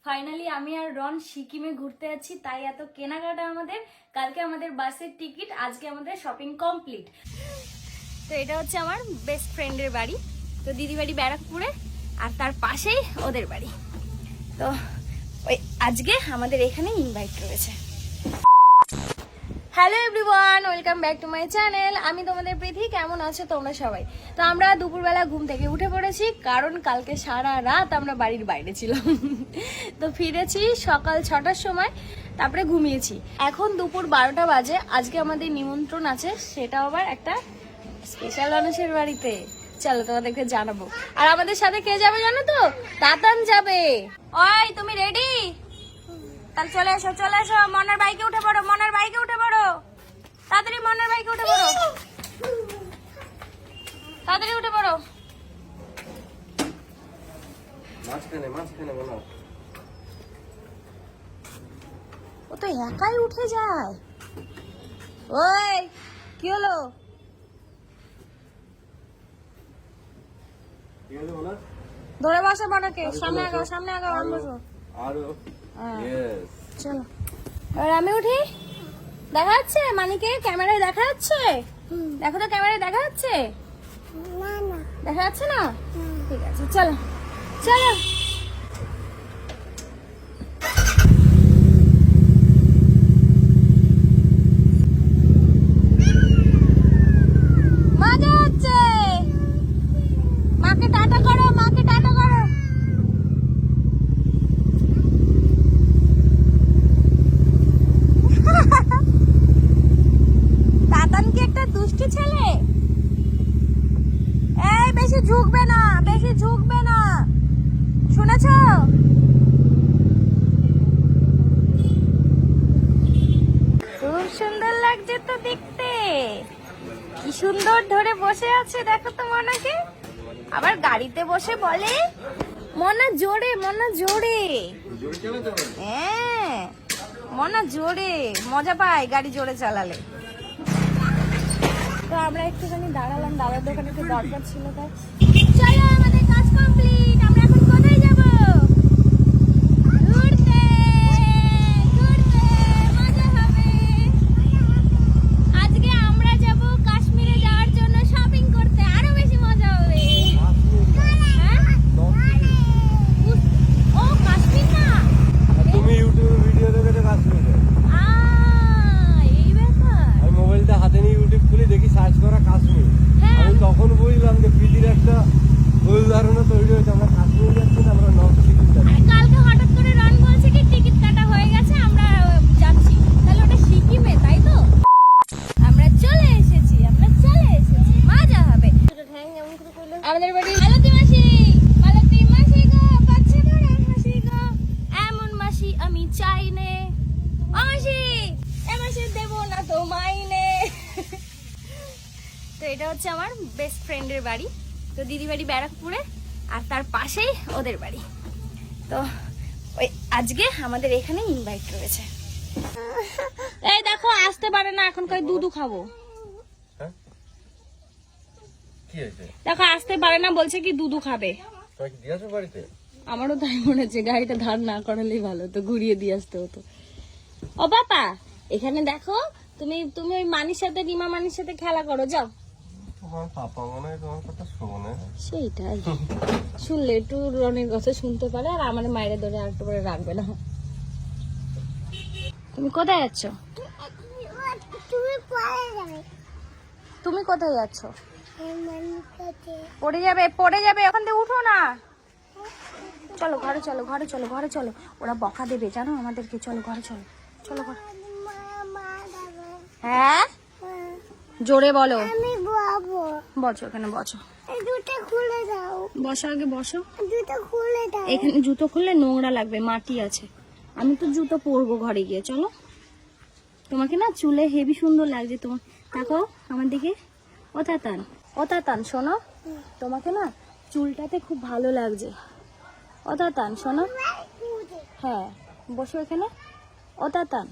Finally আমি আর রন সিকিমে ঘুরতে যাচ্ছি, তাই এত কেনাকাটা আমাদের। কালকে আমাদের বাসের টিকিট, আজকে আমাদের শপিং কমপ্লিট। তো এটা হচ্ছে আমার বেস্ট ফ্রেন্ডের বাড়ি। তো দিদি বাড়ি ব্যারাকপুরে, আর তার পাশেই ওদের বাড়ি। তো ওই আজকে আমাদের এখানে ইনভাইট রয়েছে। Hello everyone, welcome back to my channel. আমি তোমাদের প্রীতি। কেমন আছো তোমরা সবাই? তো আমরা দুপুরবেলা ঘুম থেকে উঠে পড়েছি, কারণ কালকে সারা রাত আমরা বাড়ির বাইরে ছিলাম। তো ফিরেছি সকাল 6টার সময়, তারপরে ঘুমিয়েছি। এখন দুপুর 12টা বাজে। আজকে আমাদের নিমন্ত্রণ আছে, সেটা আবার একটা স্পেশাল মানুষের বাড়িতে। চলো তোমাদেরকে জানাবো। আর আমাদের সাথে কে যাবে জানো তো? তাতান যাবে। ওই তুমি রেডি? তাহলে চলে এসো, চলে এসো। মনের বাইকে উঠে পড়ো, মনের বাইকে উঠে পড়ো, তাড়াতাড়ি মনের বাইকে উঠে পড়ো, তাড়াতাড়ি উঠে পড়ো। ও তো একাই উঠে যায়। ওই কি হলো? ধরে বসে মনাকে, সামনে আগাও, সামনে আগাও, আমি বসো। চলো এবার আমি উঠি। দেখা যাচ্ছে মানিকে? ক্যামেরায় দেখা যাচ্ছে? দেখো তো, ক্যামেরায় দেখা যাচ্ছে? দেখা যাচ্ছে না? ঠিক আছে, চলো চলো। মজা হচ্ছে। মাকে টাটা করো, মাকে টাটা করো। তাতান কি একটা দুষ্টু ছেলে। এই বেশি ঝুঁকবে না, বেশি ঝুঁকবে না, শুনেছো? খুব সুন্দর লাগছে তো দেখতে। কি সুন্দর ধরে বসে আছে, দেখো তো মনাকে। আবার গাড়িতে বসে বলে মনা জোরে, মনা জোরে। হ্যাঁ, মনা জোরে মজা পায় গাড়ি জোরে চালালে। তো আমরা একটুখানি দাঁড়ালাম, দাদার দোকানে একটু দরকার ছিল তাই। চলো, আমাদের কাজ কমপ্লিট। আমরা এখন কোথায় যাব? ঘুরতে। ঘুরতে মজা হবে। আজকে আমরা যাব কাশ্মীরে যাওয়ার জন্য শপিং করতে, আরো বেশি মজা হবে। হ্যাঁ? ও কাশ্মীর না, তুমি ইউটিউবে ভিডিও দেখে তো কাশ্মীর যাও। এই ব্যাপার। আমি মোবাইলটা হাতে নিয়ে ইউটিউব খুলে দেখি, সার্চ করা কাশ্মীর। আমি তখন বুঝলাম যে প্রীতির একটা ভুল ধারণা তৈরি হয়েছে। আমরা কাশ্মীর যাচ্ছি না, আমরা নর্থ সিকিম যাচ্ছি। আর কালকে হঠাৎ করে রন বলছে কি টিকিট কাটা হয়ে গেছে, আমরা যাচ্ছি। তাহলে ওটা সিকিমে, তাই তো? আমরা চলে এসেছি, আমরা চলে এসেছি, মজা হবে। আমাদের বাড়ি মালতী মাসি, মালতী মাসি গো, পাচ্ছে ধরে মাসি গো, এমন মাসি আমি চাই নে। ও মাসি, এ মাসি দেবো না তো মাইনে। তো এটা হচ্ছে আমার বেস্ট ফ্রেন্ডের বাড়ি। তো দিদি বাড়ি ব্যারাকপুরে, আর তার পাশেই ওদের বাড়ি। তো ওই আজকে আমাদের এখানে ইনভাইট রয়েছে। এই দেখো, আসতে পারে না এখন, কই দুধু খাবো। কি হয়েছে? দেখো আসতে পারে না, বলছে কি দুধু খাবে। তোমাকে দিয়ে আসো বাড়িতে? আমারও তাই মনে হচ্ছে, গাড়িটা ধার না করালেই ভালো, তো ঘুরিয়ে দিয়ে আসতে হতো। ও বাবা, এখানে দেখো, তুমি তুমি ওই মানির সাথে, রিমা মানির সাথে খেলা করো, যাও। তোমার পাপা মনে হয় তোমার কথা শোনে। সেইটাই, শুনলে একটু রনের কথা শুনতে পারে, আর আমার মায়ের ধরে আর একটু করে রাখবে না। তুমি কোথায় যাচ্ছ? তুমি কোথায় যাচ্ছ? পড়ে যাবে, পড়ে যাবে, ওখান থেকে উঠো না। চলো ঘরে চলো, ঘরে চলো, ঘরে চলো। ওরা বকা দেবে জানো আমাদেরকে। চলো ঘরে চলো, চলো ঘরে। হ্যাঁ জোরে বলো। বসো এখানে, বসো, বসো আগে, বসো। এখানে জুতো খুললে নোংরা লাগবে, মাটি আছে। আমি তো জুতো পরবো ঘরে গিয়ে। চলো, তোমাকে না চুলে হেভি সুন্দর লাগছে তোমার। দেখো আমার দিকে। ও তাতান, ও তাতান শোনো, তোমাকে না চুলটাতে খুব ভালো লাগছে। ও তাতান শোনো। হ্যাঁ বসো এখানে। ও তাতান,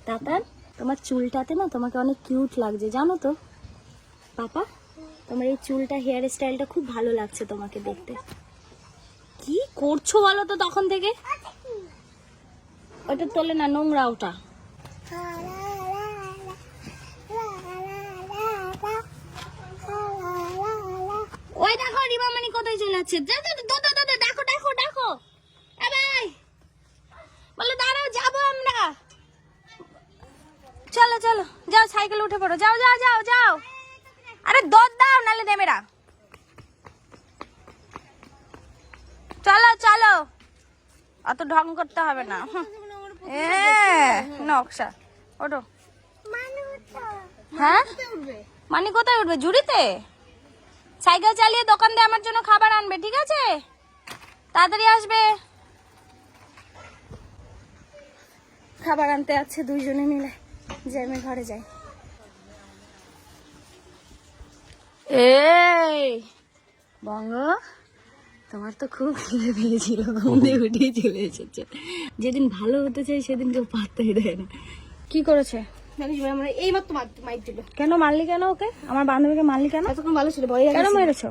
তাতান তোমার চুলটাতে না তোমাকে অনেক কিউট লাগছে জানো তো। পাপা, তোমার এই চুলটা, হেয়ার স্টাইলটা খুব ভালো লাগছে তোমাকে দেখতে। কি করছো বলো তো তখন থেকে? ওটা তোলে না, নোংরা ওটা। ওই দেখো রিমামানি কোথায় চলে যাচ্ছে, দেখো দেখো দেখো। ভাই বলে দাঁড়াও, যাবো আমরা। চলো চলো যাও, সাইকেল উঠে পড়ো, যাও যাও যাও যাও। আরে দৌড় দাও নালে দেমেরা। চলো চলো, অত ঢং করতে হবে না। নকশা ওঠো। হ্যাঁ মানি কোথায় উঠবে? ঝুড়িতে। সাইকেল চালিয়ে দোকান দিয়ে আমার জন্য খাবার আনবে, ঠিক আছে? তাড়াতাড়ি আসবে। খাবার আনতে আছে দুইজনে মিলে, জ্যামে ঘরে যাই। এই বঙ্গ, তোমার তো খুব খিদে পেয়েছিল, ঘুম দিয়ে উঠে চলে এসেছে। যেদিন ভালো হতে চাই সেদিন কেউ পাত্তাই দেয় না। কি করেছে? কেন মারলি? কেন ওকে, আমার বান্ধবীকে মারলি কেন? ভালো ছিল, কেন মেরেছো?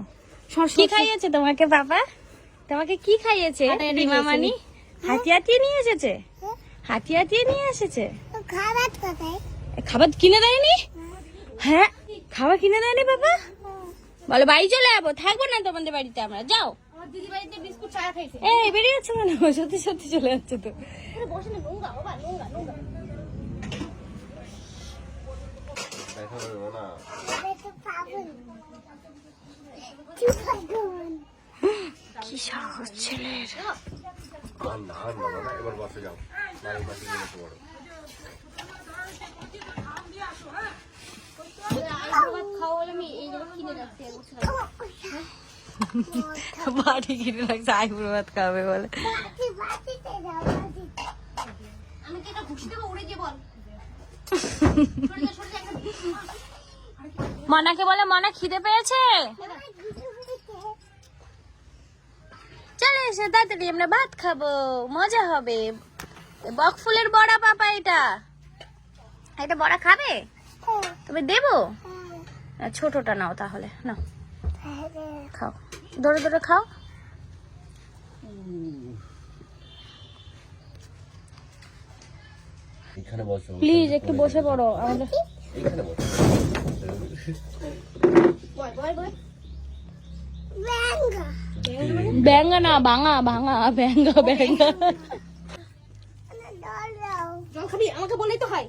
কি খাইয়েছে তোমাকে বাবা? তোমাকে কি খাইয়েছে রিমামানি? হাতিয়া নিয়ে এসেছে? হাতিয়া নিয়ে এসেছে? খাবার কিনে দেয়নি? হ্যাঁ খাবার কিনে দেয়নি বাবা? বলো বাড়ি চলে যাবো, থাকবো না তোমাদের বাড়িতে আমরা। যাও। এই বেরিয়ে যাচ্ছে মানে, সত্যি সত্যি চলে যাচ্ছে তো। কি সাহস ছেলের। এবার বসে যাও, বাড়ির পাশে গিয়ে বসে পড়ো। বাড়ি কিনে রাখছে, আইবুড়ো ভাত খাবে বলে। মনাকে বলে, মনা খিদে পেয়েছে, চলে এসে তাড়াতাড়ি আমরা ভাত খাবো, মজা হবে। বকফুলের বড়া পাপা, এটা বড়া খাবে? তবে দেবো? ছোটটা নাও তাহলে, নাও খাও, ধরে ধরে খাও। এখানে বসো প্লিজ, একটু বসে পড়ো আমাদের। এখানে বসো। ব্যাঙ্গা না, ভাঙা ভাঙা, ব্যাঙ্গা ব্যাঙ্গা। জল খাবি? আমাকে বলেই তো হয়।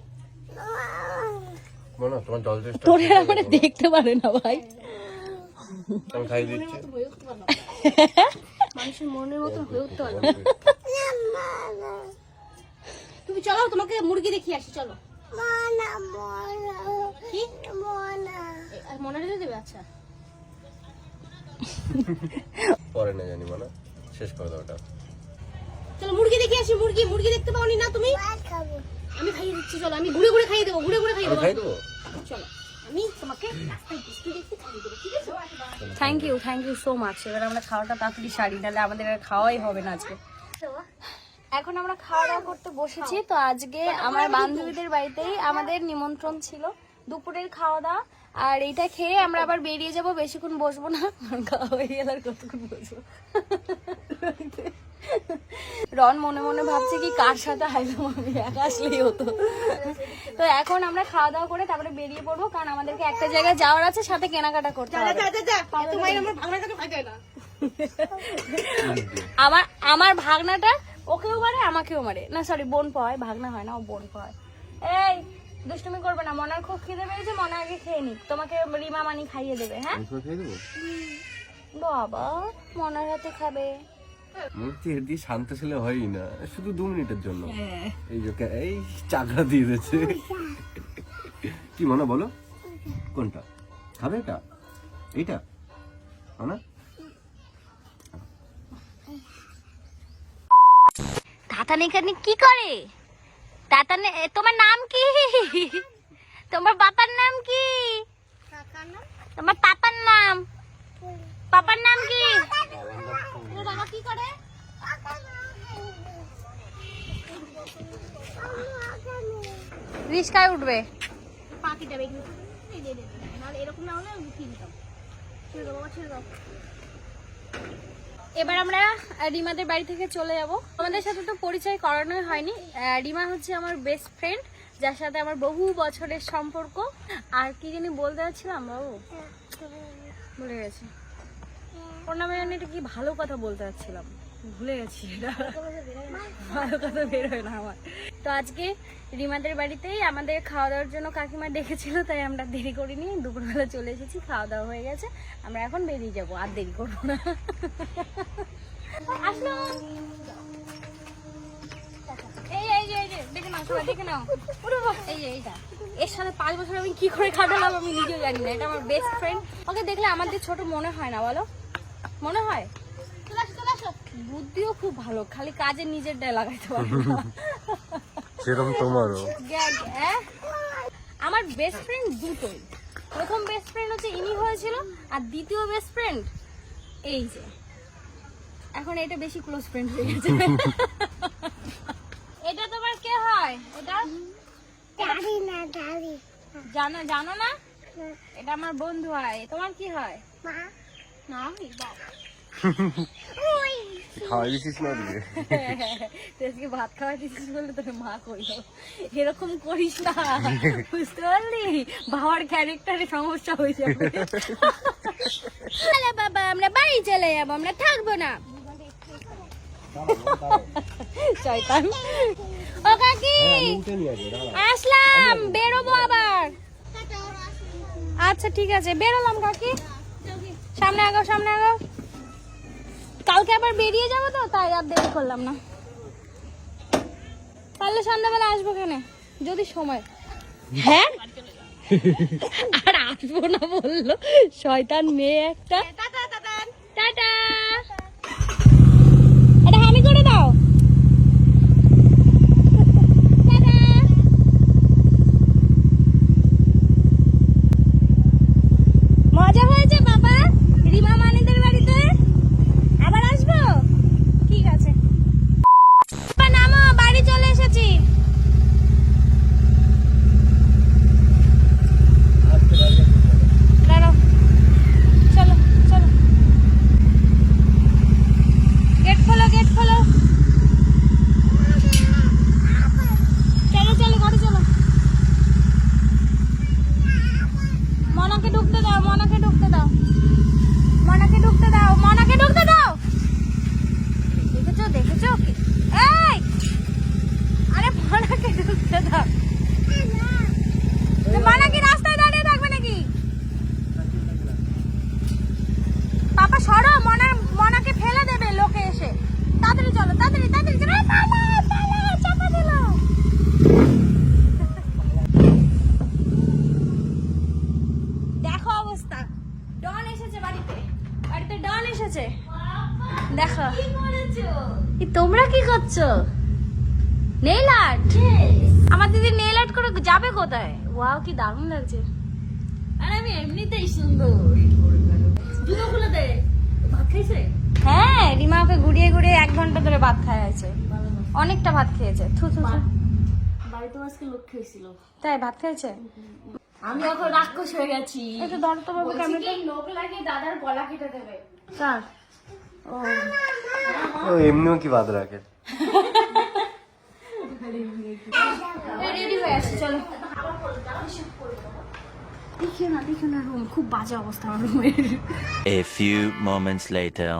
মনে তোমার জল চেষ্টা তোরে আমাদের দেখতে পারে না ভাই। আমি খাই দিচ্ছি। মানুষের মনের মতন হয়ে উঠতে পারবে। তুমি চলো, তোমাকে মুরগি দেখিয়ে আসি, চলো। কি মনে রেখে দেবে? আচ্ছা পরে না জানি, মানে শেষ করে দাও ওটা। চলো মুরগি দেখে আসি। মুরগি দেখতে পাওনি না তুমি? আমি খাইয়ে দিচ্ছি, চলো। আমি ঘুরে ঘুরে খাইয়ে দেবো, ঘুরে ঘুরে খাইয়ে দেবো। খাই দেবো। চলো, আমি তোমাকে রাস্তায় বসতে দেখতে খাইয়ে দেবো, ঠিক আছে? Thank you so much. এবার আমরা খাওয়াটা তাড়াতাড়ি সারি, নাহলে আমাদের আর খাওয়াই হবে না আজকে। এখন আমরা খাওয়া দাওয়া করতে বসেছি। তো আজকে আমার বান্ধবীদের বাড়িতেই আমাদের নিমন্ত্রণ ছিল, দুপুরের খাওয়া দাওয়া। আর এইটা খেয়ে আমরা আবার বেরিয়ে যাব, বেশিক্ষণ বসবো না, খাওয়া হয়ে গেলে আর কতক্ষণ বসবো। রন মনে মনে ভাবছে কি কার সাথে আইলাম আমি, একা আসলেই হতো। তো এখন আমরা খাওয়া দাওয়া করে তারপরে বেরিয়ে পড়বো, কারণ আমাদেরকে একটা জায়গায় যাওয়ার আছে, সাথে কেনাকাটা করতে হবে। আমার ভাগনাটা ওকেও মারে আমাকেও মারে না, সরি বোন পায়, ভাগনা হয় না, ও বোন পায়। এই দুষ্টুমি করবে না, মনার খুব খিদে পেয়েছে, মনা আগে খেয়ে নিক, তোমাকে রিমা মানি খাইয়ে দেবে। হ্যাঁ বাবা, মনার হাতে খাবে। মূর্তি দিয়ে শান্ত ছেলে হয়ই না, শুধু 2 মিনিটের জন্য এই যে এই চাকরা দিয়ে দিয়েছে। কি মনে বলো, কোনটা খাবে? এটা এইটা না? তাতান এখানে কি করে? তাতান, তোমার নাম কি? তোমার বাবার নাম কি? তোমার পাপার নাম? পাপার নাম কি? বাবা কি করে? রিস্কায় উঠবে। পাখি যাবে নাহলে এরকম না হলে উঠিয়ে দিতাম। ছেড়ে দাও বাবা, ছেড়ে দাও। এবার আমরা রিমাদের বাড়ি থেকে চলে যাব। আমাদের সাথে তো পরিচয় করানোই হয়নি। রিমা হচ্ছে আমার বেস্ট ফ্রেন্ড, যার সাথে আমার বহু বছরের সম্পর্ক। আর কি জানি বলতে যাচ্ছিলাম বাবু, ভুলে গেছি। ওর নামে আমি এটা কি ভালো কথা বলতে যাচ্ছিলাম, ভুলে গেছি। ভালো কথা বের হয় না আমার। তো আজকে রিমাদের বাড়িতেই আমাদের খাওয়া দাওয়ার জন্য কাকিমা ডেকেছিল, তাই আমরা দেরি করিনি, দুপুরবেলা চলে এসেছি, খাওয়া দাওয়া হয়ে গেছে, আমরা এখন বেরিয়ে যাবো, আর দেরি করবো না। আসলো এই যে দেখে নাও, সবাই দেখে নাও, এই যে এইটা, এর সাথে 5 বছর আমি কি করে কাটালাম আমি নিজেও জানি না। এটা আমার বেস্ট ফ্রেন্ড, ওকে দেখলে আমাদের ছোট মনে হয় না বলো? মনে হয়। বুদ্ধিও খুব ভালো, খালি কাজে নিজের ডায় লাগাইতে পারে না। সেরকম তোমারও। আমার বেস্ট ফ্রেন্ড দুটোই। প্রথম বেস্ট ফ্রেন্ড হচ্ছে ইনি হয়েছিল, আর দ্বিতীয় বেস্ট ফ্রেন্ড এই যে এখন এটা বেশি ক্লোজ ফ্রেন্ড হয়ে গেছে। এটা তোমার কে হয়? এটা জানো না? এটা আমার বন্ধু হয়। তোমার কি হয়? না খাওয়াই দিছিস না দিয়ে? আজকে ভাত খাওয়াই দিছিস বলে তোর মা কইলো এরকম করিস না, বুঝতে পারলি? বাবার ক্যারেক্টারে সমস্যা হয়ে যাবে। বাবা আমরা বাড়ি চলে যাবো, আমরা থাকবো না। শয়তান। ও কাকি আসলাম, বেরোবো আবার। আচ্ছা ঠিক আছে, বেরোলাম কাকি। সামনে আগাও, সামনে আগাও। কালকে আবার বেরিয়ে যাবো তো, তাই আর দেরি করলাম না। পারলে সন্ধ্যাবেলা আসবো কেন, যদি সময়। হ্যাঁ আর আসবো না বললো, শয়তান মেয়ে একটা। টাটা। এটা হামি করে দাও। টাটা। মজা হয়েছে বাবা রিমা মানিদের বাড়িতে? আবার আসবো? ঠিক আছে, নামো, বাড়ি চলে এসেছি। দাঁড়াও, চলো চলো, গেট খোলো, গেট খোলো। চলো চলো, ঘরে চলো। মনাকে ঢুকতে দাও, মনাকে ঢুকতে দাও, মনাকে ঢুকতে দাও, মনাকে ঢুকতে দাও। দেখেছো দেখেছো? এই আরে মনাকে ঢুকতে দাও। মনা কি রাস্তায় দাঁড়িয়ে থাকবে নাকি? পাপা সরো, মনাকে ফেলে দেবে লোকে এসে। তাড়াতাড়ি চলো, তাড়াতাড়ি তাড়াতাড়ি চলো। চাপা দিল। দেখো অবস্থা, ডন এসেছে বাড়িতে, বাড়িতে ডন এসেছে। দেখো তোমরা কি করছো? Nail art? আমার দিদি নেইল আর্ট করে যাবে কোথায়? ওয়াও কি দারুণ লাগছে। আরে আমি এমনিতেই সুন্দর। জুতো খুলে দে। ভাত খাইছে? হ্যাঁ, রিমা ওকে ঘুরিয়ে ঘুরিয়ে 1 ঘন্টা ধরে ভাত খায় আছে, অনেকটা ভাত খেয়েছে। থু থু থু। বাড়িতে আজকে লোক খেয়েছিল, তাই ভাত খেয়েছে? আমি এখন রাক্ষস হয়ে গেছি। একটু ধরো তো বাবু ক্যামেরাটা। লোক লাগিয়ে দাদার গলা কেটে দেবে। কার? ও এমনিও কি বাদ রাখে? রেডি হয়ে আসছে, চলো। দেখিও না রুম, খুব বাজে অবস্থা আমার রুমের। A few moments later.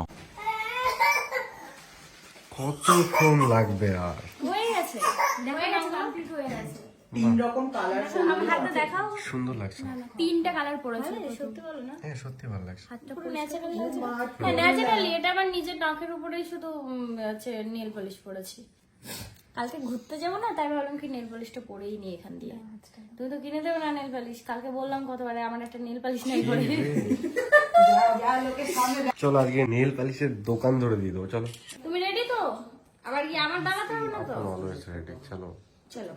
কতক্ষণ লাগবে আর? হয়ে গেছে, কমপ্লিট হয়ে গেছে। 3 রকম কালার আমার হাতটা দেখাও, সুন্দর লাগছে। 3টা কালার পড়েছে। সত্যি বলো না, হ্যাঁ সত্যি ভালো লাগছে। হাতটা পুরো ন্যাচারাল লাগছে। হ্যাঁ ন্যাচারালি, এটা আমার নিজের নখের উপরেই শুধু আছে নেল পলিশ পরেছি। কালকে ঘুরতে যাবো না, তাই ভাবলাম কি নেল পলিশটা পরেই নি এখান দিয়ে। তুমি তো কিনে দেবে না নেল পলিশ, কালকে বললাম কতবারে আমার একটা নেল পলিশ নেই পরে। চলো আজকে নেল পালিশের দোকান ধরে দিয়ে দেবো, চলো। তুমি রেডি তো? আবার কি আমার দাঁড়াতে হবে না তো? অলওয়েজ রেডি, চলো। চলো।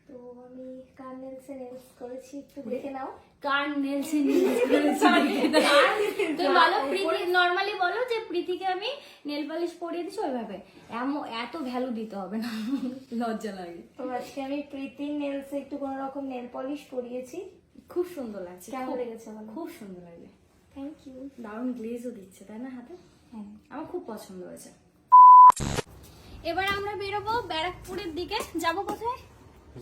তো আমি কার নেলসে নেলস করেছি একটু দেখে নাও। কার নেলসে নেলস করেছি তুমি বলো, প্রীতি নরমালি বলো যে প্রীতিকে আমি নেল পলিশ পরিয়ে দিছি ওইভাবে। এত ভ্যালু দিতে হবে না, লজ্জা লাগে। তো আজকে আমি প্রীতির নেলসে একটু কোনো রকম নেল পলিশ করিয়েছি। খুব সুন্দর লাগছে। কেমন লেগেছে বলো? খুব সুন্দর লাগে। Thank you. দারুণ গ্লেজও দিচ্ছে তাই না হাতে? হ্যাঁ। আমার খুব পছন্দ হয়েছে। এবার আমরা বেরোবো ব্যারাকপুরের দিকে। যাব কোথায়?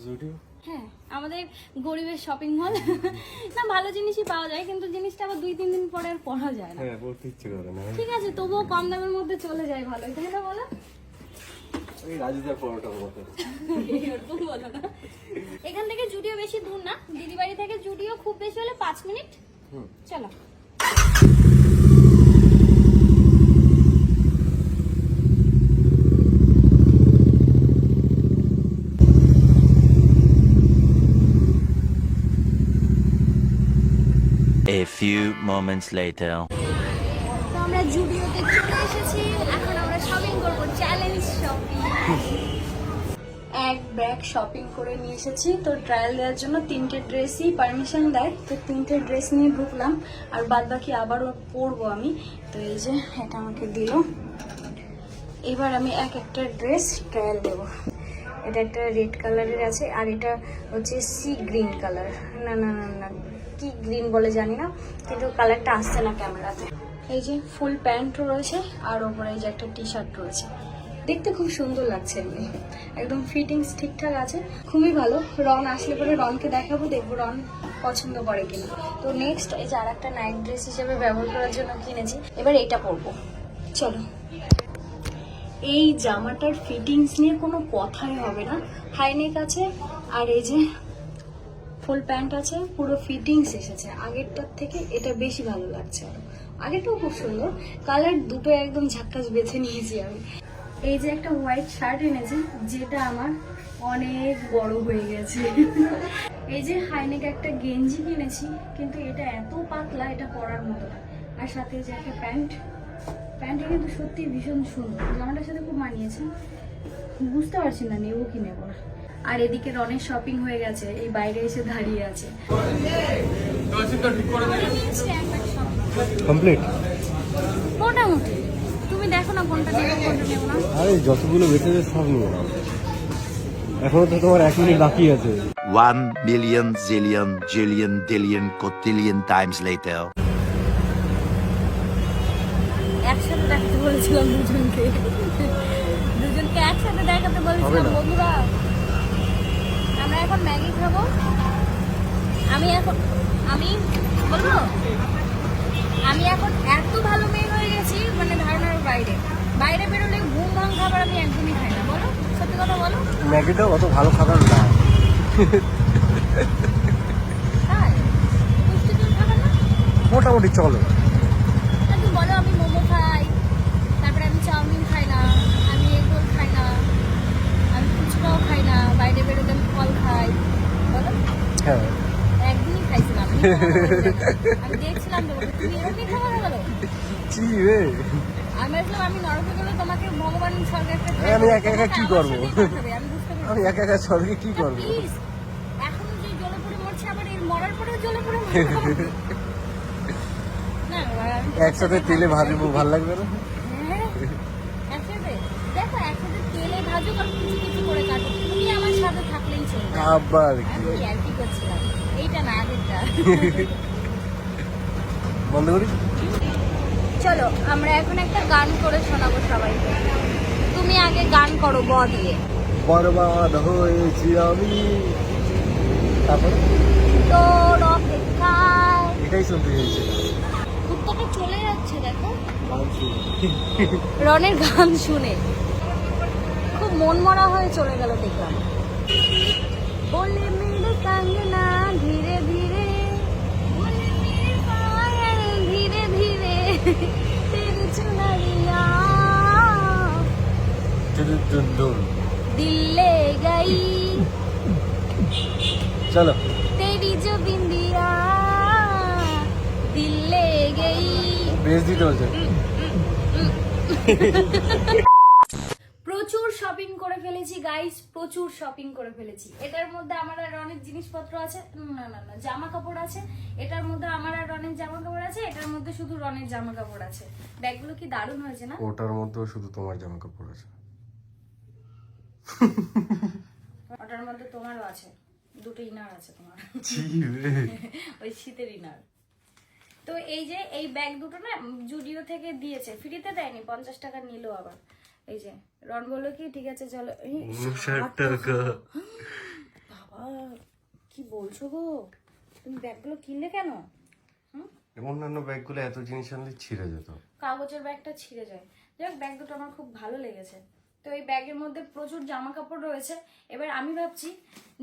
জুডিও। হ্যাঁ, আমাদের গরিবের শপিং মল। না, ভালো জিনিসই পাওয়া যায়, কিন্তু জিনিসটা আবার 2-3 দিন পরে আর পরা যায় না। হ্যাঁ, পড়তে ইচ্ছে করে না। ঠিক আছে, তবুও কম দামের মধ্যে চলে যায়, ভালোই তাই না বলো? এই রাজুদার পরোটার মতো। এরকম বলো না। এখান থেকে জুডিও বেশি দূর না, দিদি বাড়ি থেকে জুডিও খুব বেশি হলে 5 মিনিট। চলো। A few moments later. তো আমরা জুডিওতে চলে এসেছি, এখন আমরা শপিং করব, চ্যালেঞ্জ শপিং। এক ব্যাগ শপিং করে নিয়ে এসেছি। তো ট্রায়াল দেওয়ার জন্য 3টে ড্রেসই পারমিশন দেয়, তো 3টে ড্রেস নিয়ে ঢুকলাম, আর বাদ বাকি আবারও পরবো আমি। তো এই যে এটা আমাকে দিল, এবার আমি একটা ড্রেস ট্রায়াল দেবো। এটা একটা রেড কালারের আছে, আর এটা হচ্ছে সি গ্রিন কালার। না না না না, কি গ্রিন বলে জানি না, কিন্তু কালারটা আসছে না ক্যামেরাতে। এই যে ফুল প্যান্ট রয়েছে, আর ওপরে এই যে একটা টি শার্ট রয়েছে। দেখতে খুব সুন্দর লাগছে, এমনি একদম ফিটিংস ঠিকঠাক আছে, খুবই ভালো। রন আসলে পরে রনকে দেখাবো, দেখবো রন পছন্দ করে কিনা। তো নেক্সট এই যে আর একটা নাইট ড্রেস হিসেবে ব্যবহার করার জন্য কিনেছি, এবার এটা পরবো। চলো। এই জামাটার ফিটিংস নিয়ে কোনো কথাই হবে না, হাইনেক আছে, আর এই যে ফুল প্যান্ট আছে, পুরো ফিটিংস এসেছে। আগেরটার থেকে এটা বেশি ভালো লাগছে আরো। আগেরটাও খুব সুন্দর, কালার দুটো একদম ঝাক্কাস বেছে নিয়েছি আমি। এই যে একটা হোয়াইট শার্ট এনেছি, যেটা আমার অনেক বড় হয়ে গেছে। এই যে হাইনেক একটা গেঞ্জি কিনেছি, কিন্তু এটা এত পাতলা, এটা পরার মতো না। আর সাথে যে একটা প্যান্টটা কিন্তু সত্যি ভীষণ সুন্দর, জামাটার সাথে খুব মানিয়েছে। বুঝতে পারছি না নেবো কি নেবো না। আর এদিকে রনের শপিং হয়ে গেছে, এই বাইরে এসে দাঁড়িয়ে আছে। কমপ্লিট মোটামুটি। তুমি দেখো না কোনটা নেবো কোনটা নেবো না। আরে যতগুলো বেঁচেছে সব নিয়ে নাও, এখনো তো তোমার 1 মিনিট বাকি আছে। 1 million zillion jillion dillion cotillion times later. একসাথে দেখাতে বলেছিলাম দুজনকে একসাথে দেখাতে বলেছিলাম। বন্ধুরা, আমরা এখন ম্যাগি খাবো। আমি এখন এত ভালো মেয়ে হয়ে গেছি, মানে ধারণার বাইরে বেরোলে ঘুম ভাঙ খাবার আমি একদমই খাই না। বলো, সত্যি কথা বলো। ম্যাগিটাও অত ভালো খাবার না। তাই পুষ্টিকর খাবার না? মোটামুটি চলো। তুমি বলো, আমি মোমো খাই, তারপরে আমি চাউমিন খাই না, আমি এগ রোল খাই না, আমি ফুচকাও খাই না, বাইরে বেরোলে আমি ফল খাই। বলো। হ্যাঁ, একদিনই খাইছিলাম, আমি দেখছিলাম তো, তুমি এরকমই খাবার বলো। কি রে, আমি ভাবলাম আমি নরকে গেলে তোমাকে ভগবান স্বর্গে একটা আমি একা একা কি করবো? আমি বুঝতে পেরেছি। আমি একা একা স্বর্গে কি করবো? প্লিজ, এখন যে জ্বলে পড়ে মরছে, আবার এর মরার পরেও জ্বলে পড়ে মরছে। না, একসাথে তেলে ভাজবো, ভালো লাগবে না? হ্যাঁ, একসাথে দেখো, একসাথে তেলে ভাজো আর কিছু কিছু করে কাটো, তুমি আমার সাথে থাকলেই চলবে। আবার কি আমি আর কি করছিলাম, এইটা না আগেরটা। বন্ধ করি। চলো, আমরা এখন একটা গান করে শোনাবো সবাইকে। তুমি আগে গান করো ব দিয়ে। বরবাদ হয়েছি আমি, তারপর তোর অপেক্ষায়। এটাই শুনতে চাইছি। কুত্তাটা চলে যাচ্ছে, দেখো রনের গান শুনে খুব মন মরা হয়ে চলে গেল, দেখলাম। বলে মেরে কাঙ্গনা ধীরে ধীরে, বলে মেরে পায়েল ধীরে ধীরে, তেরি চুনরিয়া দিল ले गई, চলো। तेरी जो बिंदिया दिल ले गई। বেশ দিতে বলছে। প্রচুর শপিং করে ফেলেছি গাইস, প্রচুর শপিং করে ফেলেছি। এটার মধ্যে আমার আর রনের জিনিসপত্র আছে, না না না জামা কাপড় আছে। এটার মধ্যে আমার আর রনের জামা কাপড় আছে, এটার মধ্যে শুধু রনের জামা কাপড় আছে। ব্যাগগুলো কি দারুণ হয়েছে না? ওটার মধ্যেও শুধু তোমার জামা কাপড় আছে। ওটার মধ্যে তোমারও আছে, দুটো ইনার আছে তোমার, ছি রে। ওই শীতের ইনার। তো এই যে এই ব্যাগ দুটো না জুডিও থেকে দিয়েছে, ফ্রিতে দেয়নি, 50 টাকা নিল আবার। এই যে রন বললো কি ঠিক আছে চলো। 60 টাকা। বাবা কি বলছো গো, তুমি ব্যাগগুলো কিনলে কেন? অন্যান্য ব্যাগগুলো এত জিনিস আনলে ছিঁড়ে যেত। কাগজের ব্যাগটা ছিঁড়ে যায়। যাই হোক, ব্যাগ দুটো আমার খুব ভালো লেগেছে। তো এই ব্যাগের মধ্যে প্রচুর জামা কাপড় রয়েছে। এবার আমি ভাবছি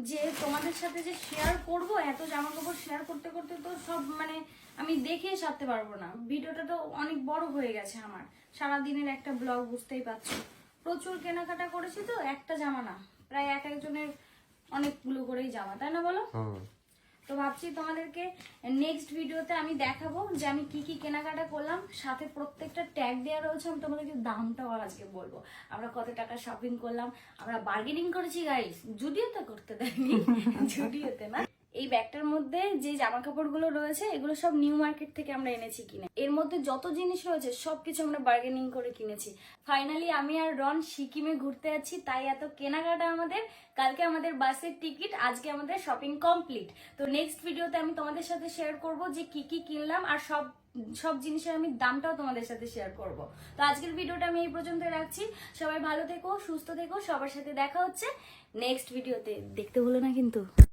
যে তোমাদের সাথে যে শেয়ার করব, এত জামা কাপড় শেয়ার করতে করতে তো সব মানে আমি দেখিয়ে সারতে পারবো না। ভিডিওটা তো অনেক বড় হয়ে গেছে আমার, সারাদিনের একটা ব্লগ, বুঝতেই পারছো। প্রচুর কেনাকাটা করেছি তো, একটা জামা না, প্রায় এক একজনের অনেকগুলো করেই জামা, তাই না বলো? তো ভাবছি তোমাদেরকে নেক্সট ভিডিওতে আমি দেখাবো যে আমি কি কি কেনাকাটা করলাম, সাথে প্রত্যেকটা ট্যাগ দেওয়া রয়েছে। আমি তোমাদেরকে দামটাও আজকে বলবো, আমরা কত টাকা শপিং করলাম। আমরা বার্গেনিং করেছি গাইস, জুডিওতে করতে দেয়নি, জুডিওতে না। এই ব্যাগটার মধ্যে যে জামা কাপড়গুলো রয়েছে এগুলো সব নিউ মার্কেট থেকে আমরা এনেছি কিনে। এর মধ্যে যত জিনিস রয়েছে সবকিছু আমরা বার্গেনিং করে কিনেছি। ফাইনালি আমি আর রন সিকিমে ঘুরতে যাচ্ছি, তাই এত কেনাকাটা আমাদের। কালকে আমাদের বাসের টিকিট, আজকে আমাদের শপিং কমপ্লিট। তো নেক্সট ভিডিওতে আমি তোমাদের সাথে শেয়ার করব যে কি কি কিনলাম, আর সব জিনিসের আমি দামটাও তোমাদের সাথে শেয়ার করব। তো আজকের ভিডিওটা আমি এই পর্যন্ত রাখছি। সবাই ভালো থেকো, সুস্থ থেকো, সবার সাথে দেখা হচ্ছে নেক্সট ভিডিওতে। দেখতে ভুলো না কিন্তু।